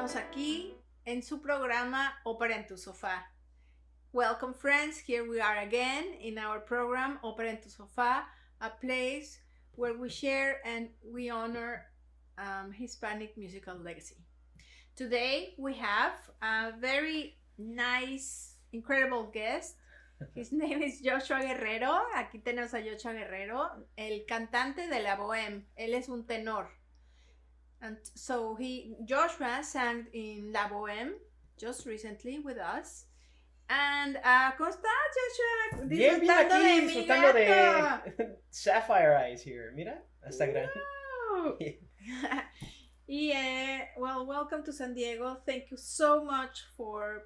Estamos aquí en su programa Ópera en tu sofá. Welcome friends, here we are again in our program Ópera en tu sofá, a place where we share and we honor Hispanic musical legacy. Today we have a very nice, incredible guest. His name is Joshua Guerrero. Aquí tenemos a Joshua Guerrero, el cantante de la Bohème. Él es un tenor. And so Joshua sang in La Bohème just recently with us. And, ¿cómo estás, Joshua? Bien, bien Disfrutando aquí, de mi disfrutando gato. de Sapphire Eyes here. Mira, hasta grande. Wow. Well, welcome to San Diego. Thank you so much for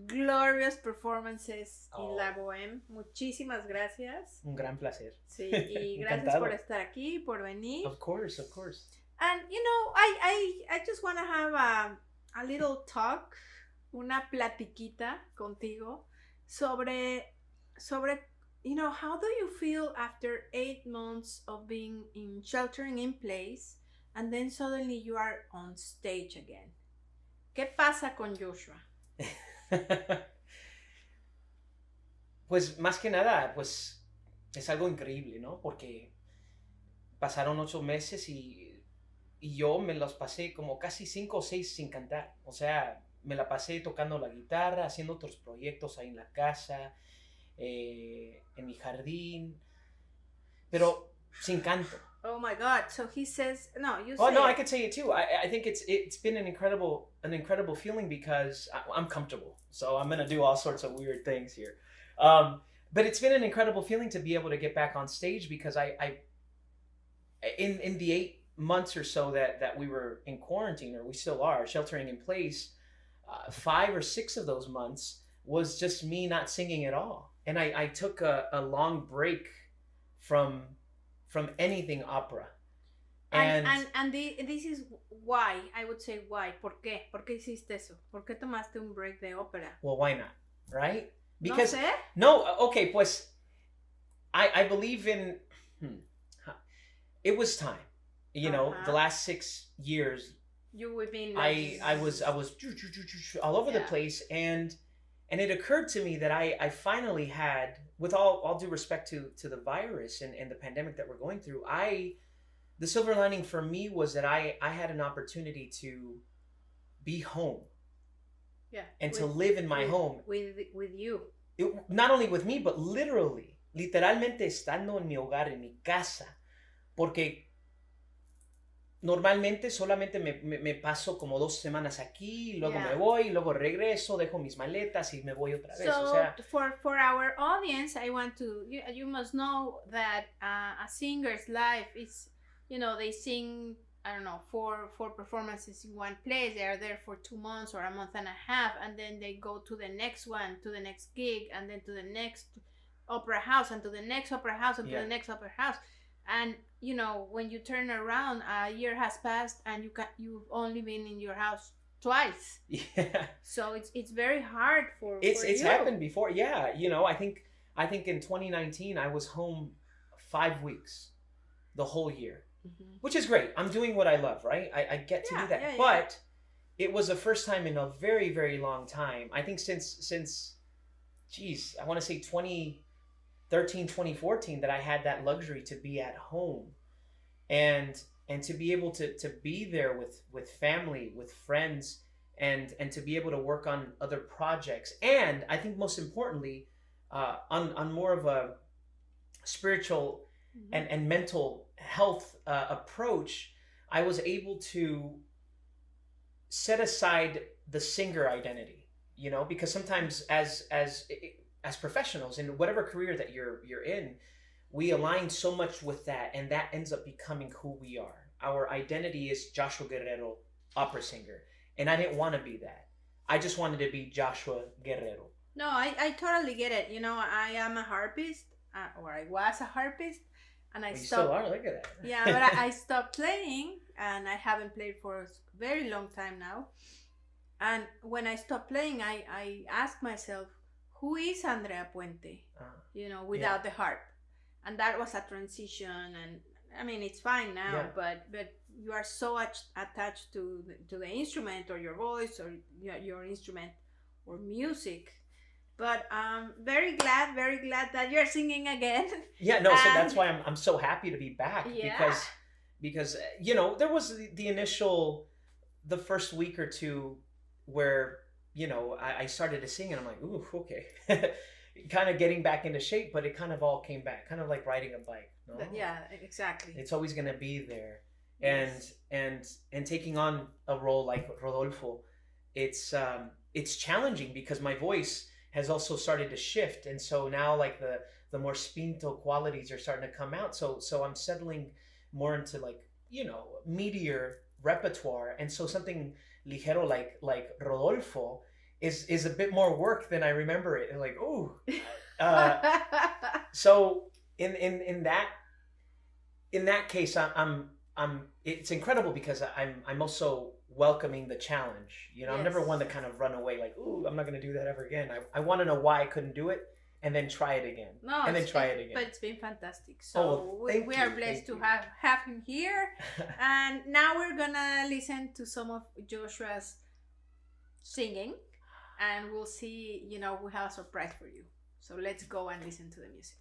glorious performances in La Bohème. Muchísimas gracias. Un gran placer. Sí, y gracias por estar aquí, por venir. Of course, of course. And, you know, I just want to have a little talk, una platiquita contigo sobre, you know, how do you feel after 8 months of being in sheltering in place and then suddenly you are on stage again? ¿Qué pasa con Joshua? Pues más que nada, pues es algo increíble, ¿no? Porque pasaron 8 meses y yo me los pasé como casi 5 o 6 sin cantar. O sea, me la pasé tocando la guitarra, haciendo otros proyectos ahí en la casa, en mi jardín, pero sin canto. Oh my God! So he says, no, you say. Oh no, I could say it too. I think it's been an incredible feeling because I'm comfortable. So I'm gonna do all sorts of weird things here, but it's been an incredible feeling to be able to get back on stage because I in the 8 months or so that we were in quarantine, or we still are sheltering in place, 5 or 6 of those months was just me not singing at all, and I took a long break from anything opera. And this is why, I would say why. ¿Por qué? ¿Por qué hiciste eso? ¿Por qué tomaste un break de ópera? Well, why not, right? Because no sé. No, okay, pues I believe in it was time. You know, the last 6 years you've been I was all over the place, and it occurred to me that I finally had, with all due respect to the virus and the pandemic that we're going through, the silver lining for me was that I had an opportunity to be home. Yeah. And to live in my home. With you. Not only with me, but literalmente estando en mi hogar, en mi casa. Porque normalmente solamente me paso como 2 semanas aquí, luego me voy, luego regreso, dejo mis maletas y me voy otra vez. So, o sea, for our audience, I want to, you must know that a singer's life is, you know, they sing, I don't know, 4 performances in one place. They are there for 2 months or a month and a half, and then they go to the next one, to the next gig, and then to the next opera house, and to the next opera house, and to the next opera house. And, you know, when you turn around, a year has passed and you've only been in your house twice. Yeah. So it's very hard for it's you. happened before. Yeah. You know, I think in 2019, I was home 5 weeks the whole year, which is great. I'm doing what I love, right? I get to do that. But it was the first time in a very, very long time. I think since, geez, I want to say 2013, 2014, that I had that luxury to be at home and to be able to be there with family, with friends, and to be able to work on other projects. And I think most importantly, on more of a spiritual and mental health approach, I was able to set aside the singer identity, you know, because sometimes as professionals in whatever career that you're in, we align so much with that, and that ends up becoming who we are. Our identity is Joshua Guerrero, opera singer, and I didn't want to be that. I just wanted to be Joshua Guerrero. No, I totally get it. You know, I am a harpist, or I was a harpist, and I stopped. You still are, look at that. Yeah, but I stopped playing, and I haven't played for a very long time now. And when I stopped playing, I asked myself, who is Andrea Puente? You know, without the harp. And that was a transition, and I mean, it's fine now, Yeah. but you are so attached to the instrument or your voice or your instrument or music. But very glad that you're singing again. Yeah, no, so that's why I'm so happy to be back. Yeah. Because you know, there was the first week or two where, you know, I started to sing and I'm like, ooh, okay. Kind of getting back into shape, but it kind of all came back, kind of like riding a bike. No? Yeah, exactly. It's always going to be there. Yes. And taking on a role like Rodolfo, it's challenging because my voice has also started to shift, and so now like the more spinto qualities are starting to come out, so I'm settling more into, like, you know, meatier repertoire, and so something ligero like Rodolfo is a bit more work than I remember it, and like, ooh. So in that case, I'm it's incredible because I'm also welcoming the challenge. You know, Yes. I'm never one to kind of run away like, ooh, I'm not going to do that ever again. I want to know why I couldn't do it, and then try it again. No, and then try it again. But it's been fantastic. So thank we are you, blessed thank to you. have him here. And now we're gonna listen to some of Joshua's singing, and we'll see. You know, we have a surprise for you. So let's go and listen to the music.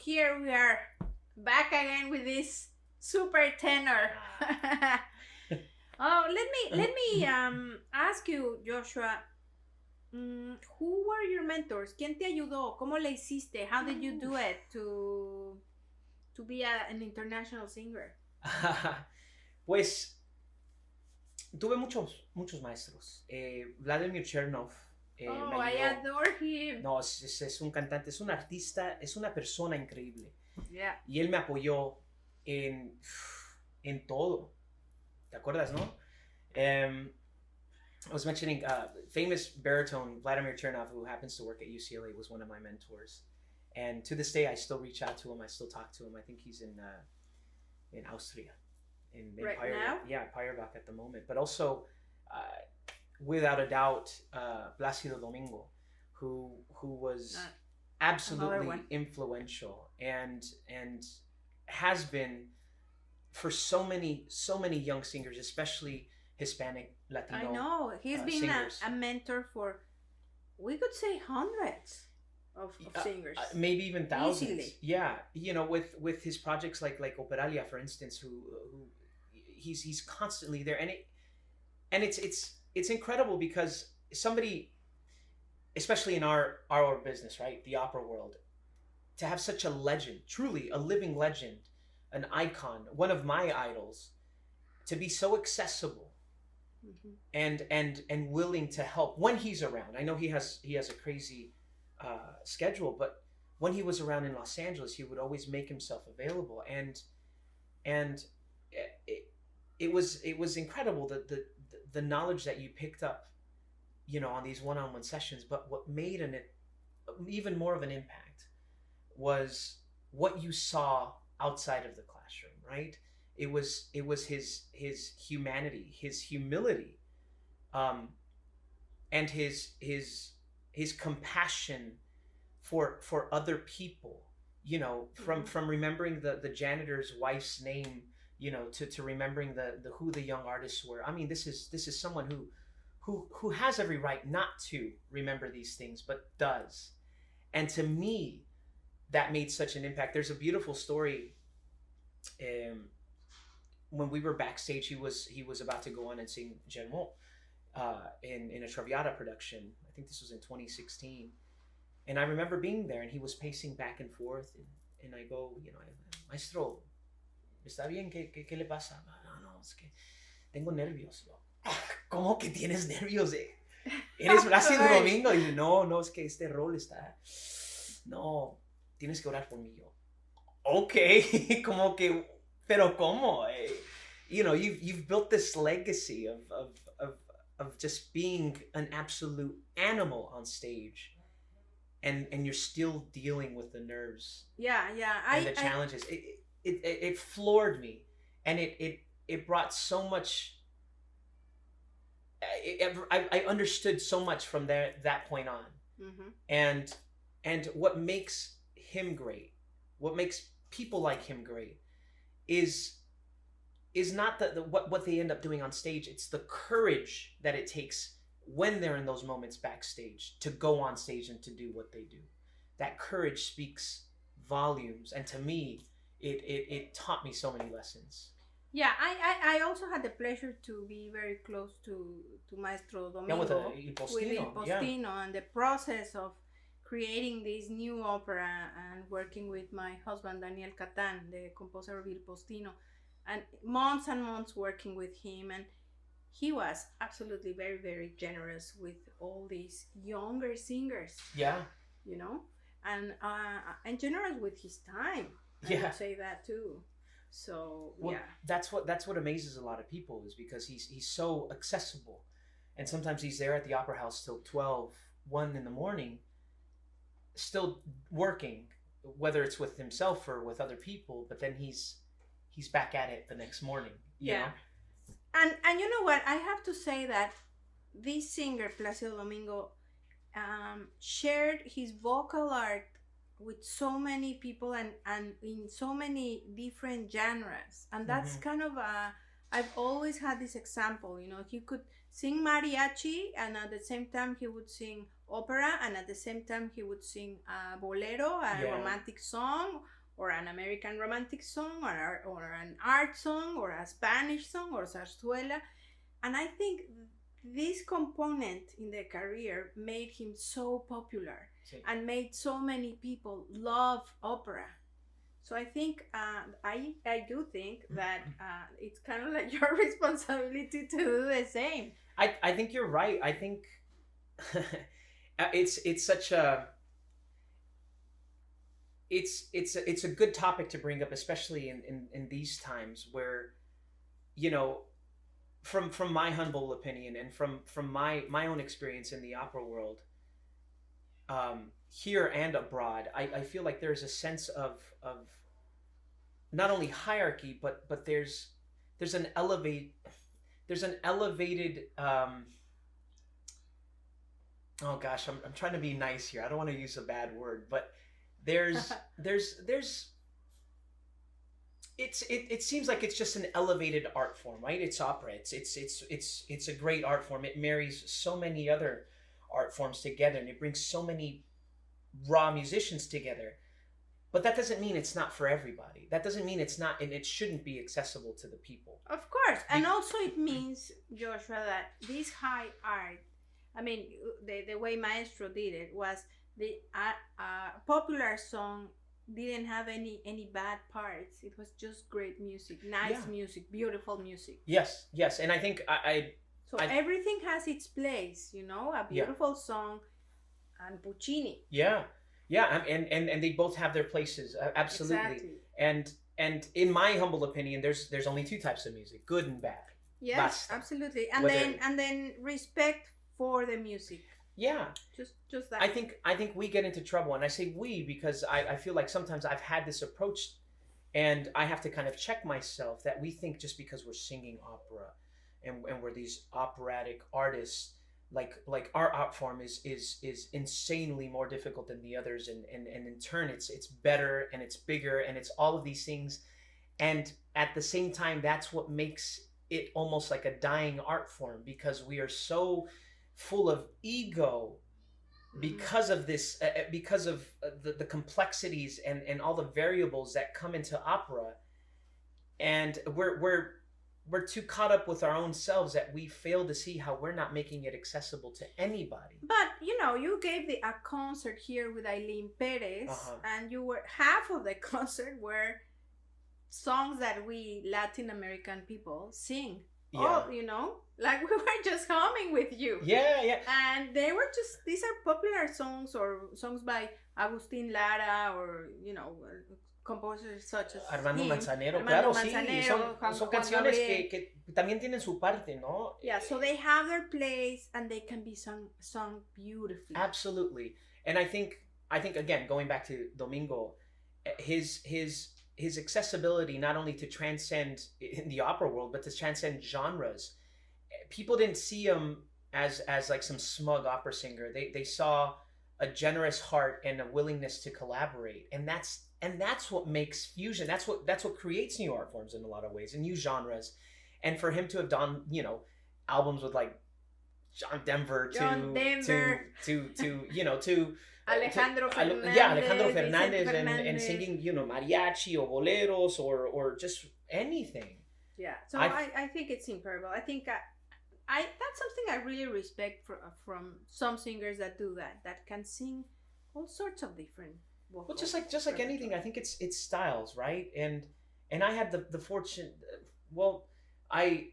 here we are back again with this super tenor. Oh, let me ask you, Joshua, who were your mentors? ¿Quién te ayudó? ¿Cómo le hiciste? How did you do it to be an international singer? Pues tuve muchos maestros. Vladimir Chernov. I adore him. No, es un cantante, es un artista, es una persona increíble. Yeah. Y él me apoyó en todo. ¿Te acuerdas, no? I was mentioning famous baritone Vladimir Chernov, who happens to work at UCLA, was one of my mentors. And to this day, I still reach out to him. I still talk to him. I think he's in Austria. In right now? Yeah, Payerbach at the moment. But also, without a doubt, Plácido Domingo, who was absolutely influential and has been for so many young singers, especially Hispanic, Latino. I know he's been a mentor for, we could say, hundreds of singers, maybe even thousands. Easily. Yeah, you know, with his projects like Operalia, for instance, who he's constantly there, and it's incredible because somebody, especially in our business, right, the opera world, to have such a legend, truly a living legend, an icon, one of my idols, to be so accessible and willing to help when he's around. I know he has a crazy schedule, but when he was around in Los Angeles, he would always make himself available, and it was incredible the knowledge that you picked up, you know, on these one-on-one sessions. But what made even more of an impact was what you saw outside of the classroom, right? It was his humanity, his humility, and his compassion for other people, you know, from remembering the janitor's wife's name, you know, to remembering the who the young artists were. I mean, this is someone who has every right not to remember these things, but does. And to me, that made such an impact. There's a beautiful story. When we were backstage, he was about to go on and sing Germont in a Traviata production. I think this was in 2016. And I remember being there, and he was pacing back and forth, and I go, you know, maestro, ¿está bien? ¿Qué le pasa? No, es que tengo nervios. ¿Cómo que tienes nervios? ¿Eres Plácido Domingo? Y dice, no, es que este rol está... No, tienes que orar por mí. Yo, okay, como que, pero ¿cómo? You know, you've built this legacy of just being an absolute animal on stage. And you're still dealing with the nerves. Yeah. And the challenges. It floored me, and it brought so much. I understood so much from that point on. And what makes him great, what makes people like him great, is not what they end up doing on stage. It's the courage that it takes when they're in those moments backstage to go on stage and to do what they do. That courage speaks volumes, and to me, it taught me so many lessons. Yeah, I also had the pleasure to be very close to Maestro Domingo, with Il Postino, and the process of creating this new opera and working with my husband Daniel Catan, the composer of Il Postino, and months working with him. And he was absolutely very, very generous with all these younger singers. Yeah. You know, and generous with his time. I would say that too. So well, that's what amazes a lot of people, is because he's so accessible, and sometimes he's there at the opera house till 1 in the morning, still working, whether it's with himself or with other people. But then he's back at it the next morning. You know? And you know what? I have to say that this singer, Plácido Domingo, shared his vocal art with so many people and in so many different genres. And that's kind of I've always had this example, you know, he could sing mariachi, and at the same time he would sing opera, and at the same time he would sing a bolero, a romantic song, or an American romantic song, or an art song, or a Spanish song, or zarzuela. And I think this component in the career made him so popular and made so many people love opera. So I think I do think that it's kind of like your responsibility to do the same. I think you're right. I think it's such a it's a good topic to bring up, especially in these times where, you know, from my humble opinion and from my own experience in the opera world, here and abroad, I feel like there's a sense of not only hierarchy, but there's an elevated oh gosh, I'm trying to be nice here. I don't want to use a bad word, but there's it seems like it's just an elevated art form, right? It's opera. It's a great art form. It marries so many other art forms together, and it brings so many raw musicians together. But that doesn't mean it's not for everybody. That doesn't mean it's not, and it shouldn't be accessible to the people. Of course. And also it means, Joshua, that this high art, I mean, the way Maestro did it was the popular song didn't have any bad parts. It was just great music, nice music, beautiful music. Yes. And I think So everything has its place, you know, a beautiful song and Puccini. Yeah, and they both have their places, absolutely. Exactly. And in my humble opinion, there's only two types of music: good and bad. Yes, basta. Absolutely. And then respect for the music. Yeah, just that. I think we get into trouble, and I say we because I feel like sometimes I've had this approach, and I have to kind of check myself that we think just because we're singing opera, and we're these operatic artists. Like our art form is insanely more difficult than the others, and in turn it's better and it's bigger and it's all of these things, and at the same time that's what makes it almost like a dying art form, because we are so full of ego because of this, because of the complexities and all the variables that come into opera, and we're too caught up with our own selves that we fail to see how we're not making it accessible to anybody. But you know, you gave a concert here with Eileen Perez, and half of the concert were songs that we Latin American people sing. Yeah. Oh, you know, like we were just humming with you. Yeah. And they were these are popular songs, or songs by Agustín Lara, or you know, composers such as Armando him. Manzanero, claro, sí, son canciones que también tienen su parte, ¿no? Yeah, so they have their place and they can be sung beautifully. Absolutely. And I think again, going back to Domingo, his accessibility not only to transcend in the opera world, but to transcend genres. People didn't see him as like some smug opera singer. They saw a generous heart and a willingness to collaborate, and that's what makes fusion. That's what creates new art forms in a lot of ways, and new genres. And for him to have done, you know, albums with like John Denver to you know, to Alejandro Fernández, Alejandro Fernández and singing, you know, mariachi or boleros or just anything. Yeah, so I think it's incredible. I think that's something I really respect from some singers that do that can sing all sorts of different vocals. Well, just like anything, I think it's styles, right? And I had the fortune. Well, I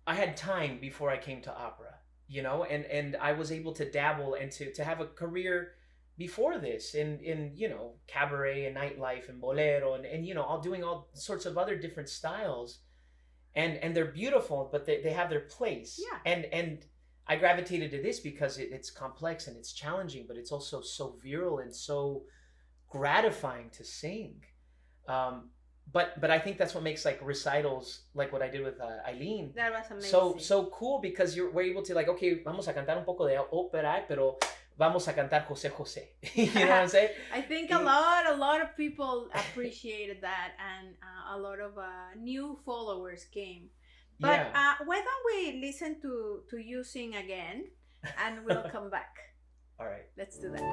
had time before I came to opera, you know, and I was able to dabble and to have a career before this in you know, cabaret and nightlife and bolero and you know, doing all sorts of other different styles, and they're beautiful, but they have their place. Yeah. And I gravitated to this because it's complex and it's challenging, but it's also so virile and so gratifying to sing. But I think that's what makes like recitals like what I did with Eileen. That was amazing. So cool, because we're able to like, okay, vamos a cantar un poco de ópera, pero vamos a cantar José José. You know what I'm saying? I think a lot of people appreciated that, and a lot of new followers came. But Yeah. why don't we listen to you sing again, and we'll come back. All right. Let's do that.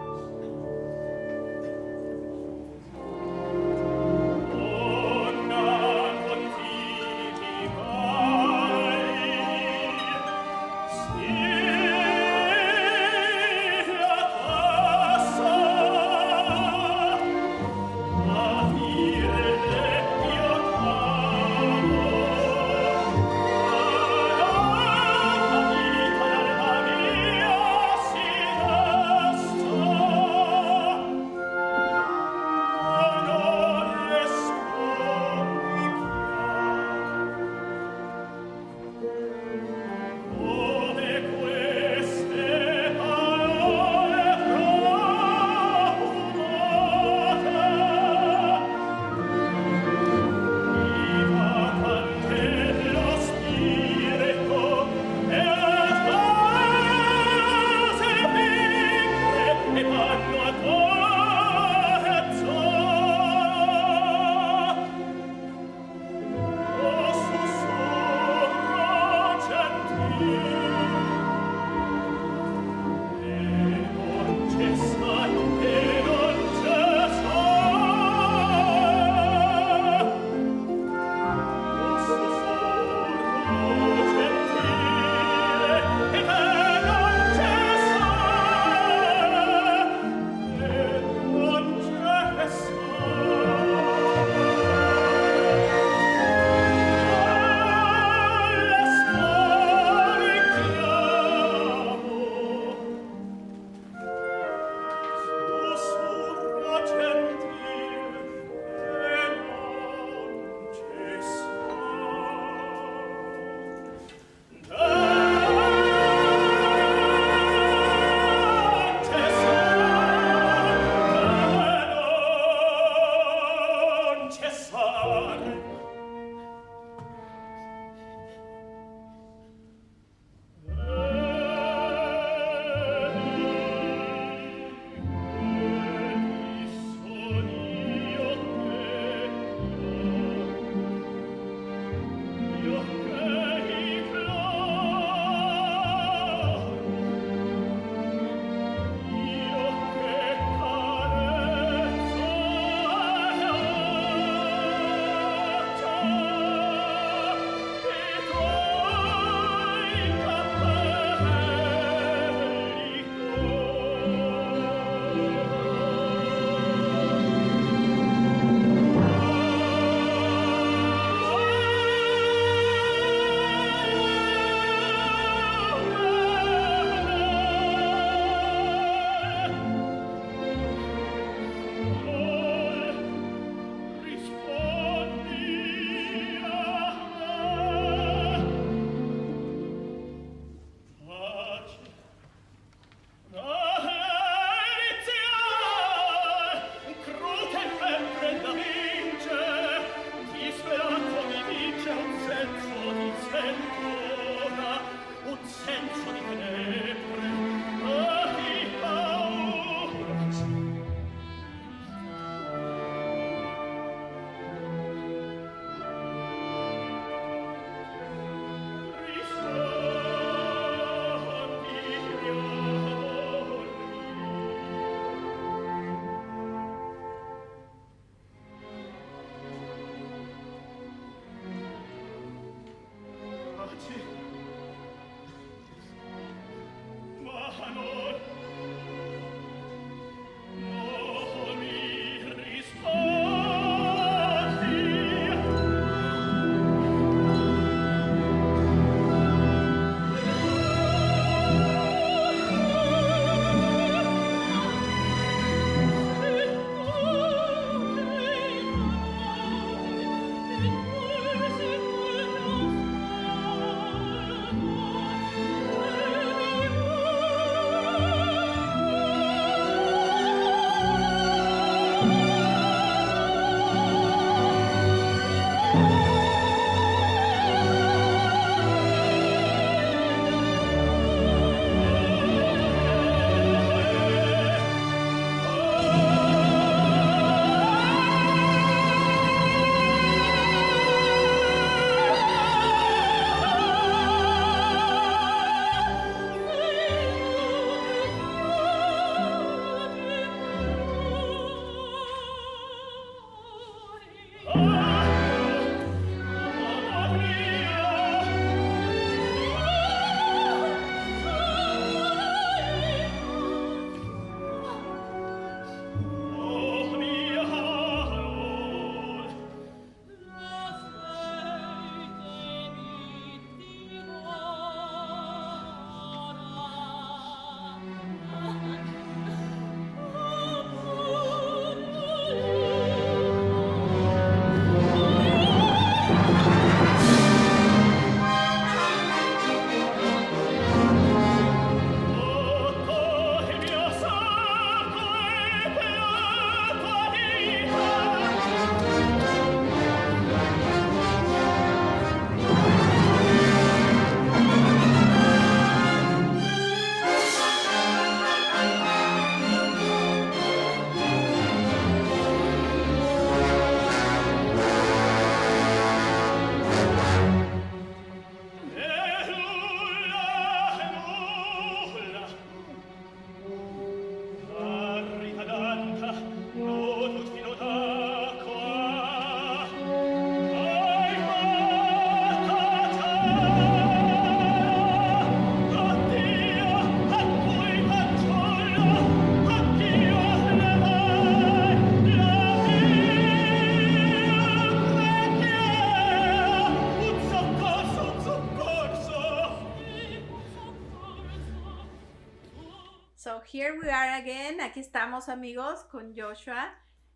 So here we are again. Aquí estamos, amigos, con Joshua.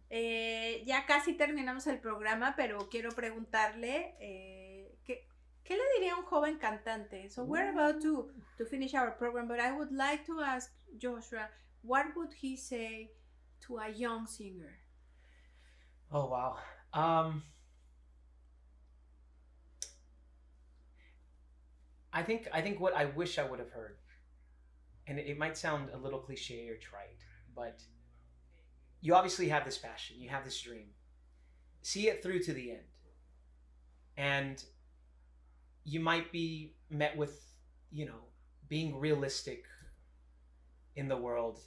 Ya casi terminamos el programa, pero quiero preguntarle ¿qué le diría a un joven cantante? So we're about to finish our program, but I would like to ask Joshua, what would he say to a young singer? Oh, wow. I think what I wish I would have heard, and it might sound a little cliche or trite, but you obviously have this passion, you have this dream. See it through to the end. And you might be met with, being realistic in the world,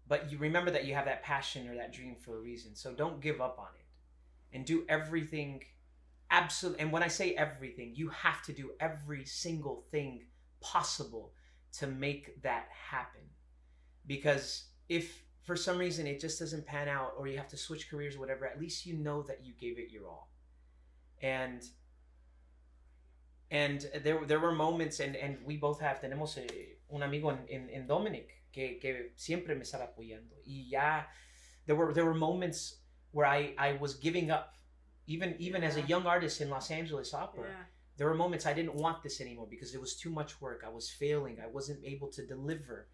but you remember that you have that passion or that dream for a reason. So don't give up on it and do everything. Absolutely. And when I say everything, you have to do every single thing possible to make that happen. Because if for some reason it just doesn't pan out, or you have to switch careers or whatever, at least you know that you gave it your all. And there were moments, and we both tenemos un amigo en Dominic que siempre me estaba apoyando. Y ya, there were moments where I was giving up, even as a young artist in Los Angeles Opera. Yeah. There were moments I didn't want this anymore because it was too much work. I was failing. I wasn't able to deliver.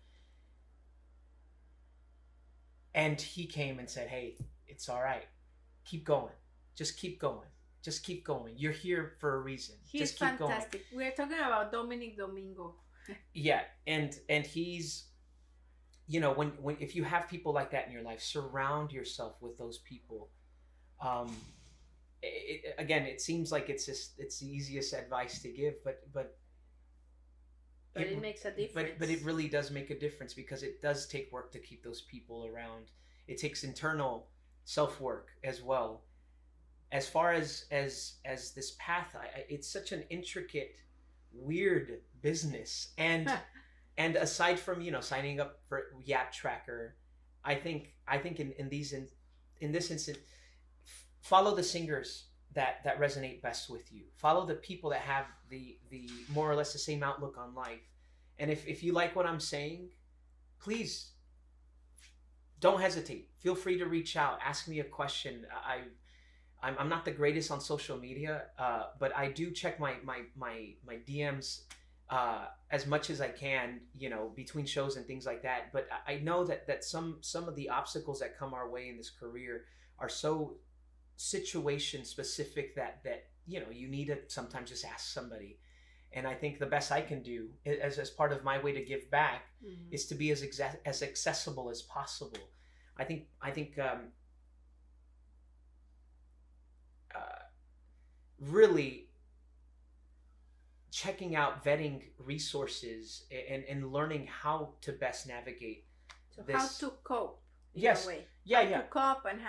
And he came and said, "Hey, it's all right. Keep going. Just keep going. Just keep going. You're here for a reason. He's just keep fantastic." Going. We're talking about Dominic Domingo. Yeah, and he's, when if you have people like that in your life, surround yourself with those people. It seems like it's the easiest advice to give, but it makes a difference. But it really does make a difference, because it does take work to keep those people around. It takes internal self-work as well. As far as this path, it's such an intricate, weird business. And and aside from signing up for Yap Tracker, I think in this instance, follow the singers that resonate best with you. Follow the people that have the more or less the same outlook on life. And if you like what I'm saying, please don't hesitate. Feel free to reach out. Ask me a question. I'm not the greatest on social media, but I do check my DMs as much as I can, between shows and things like that. But I know that some of the obstacles that come our way in this career are so situation specific that you need to sometimes just ask somebody. And I think the best I can do as part of my way to give back is to be as accessible as possible. I think really checking out, vetting resources and learning how to best navigate this. How to cope in yes. a way. Yeah, how to cope and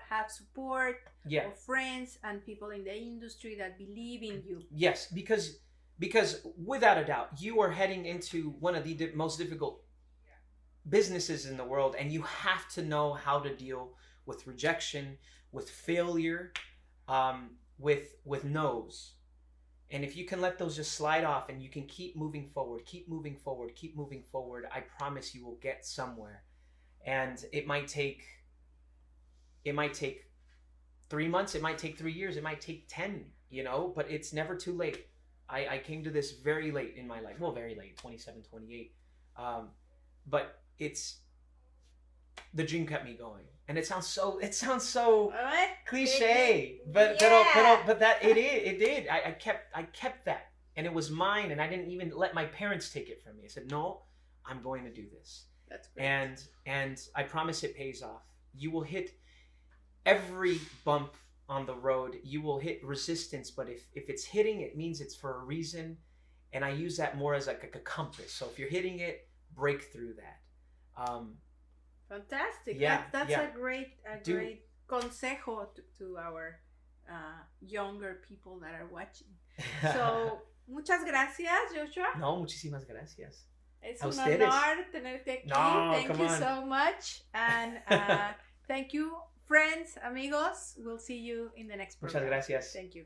have support of friends and people in the industry that believe in you. Yes, because without a doubt, you are heading into one of the most difficult businesses in the world, and you have to know how to deal with rejection, with failure, with no's. And if you can let those just slide off and you can keep moving forward, I promise you will get somewhere. And it might take 3 months, it might take 3 years, it might take 10, but it's never too late. I came to this very late in my life. Well, very late, 27, 28. But the dream kept me going. And it sounds so cliche, but that it did. I kept that, and it was mine, and I didn't even let my parents take it from me. I said, "No, I'm going to do this." That's great. And I promise it pays off. You will hit every bump on the road. You will hit resistance, but if it's hitting, it means it's for a reason. And I use that more as like a compass. So if you're hitting it, break through that. Fantastic. Yeah, that's a great consejo to our younger people that are watching. So, muchas gracias, Joshua. No, muchísimas gracias. Es un honor tenerte aquí. Thank you so much. And thank you, friends, amigos. We'll see you in the next program. Muchas gracias. Thank you.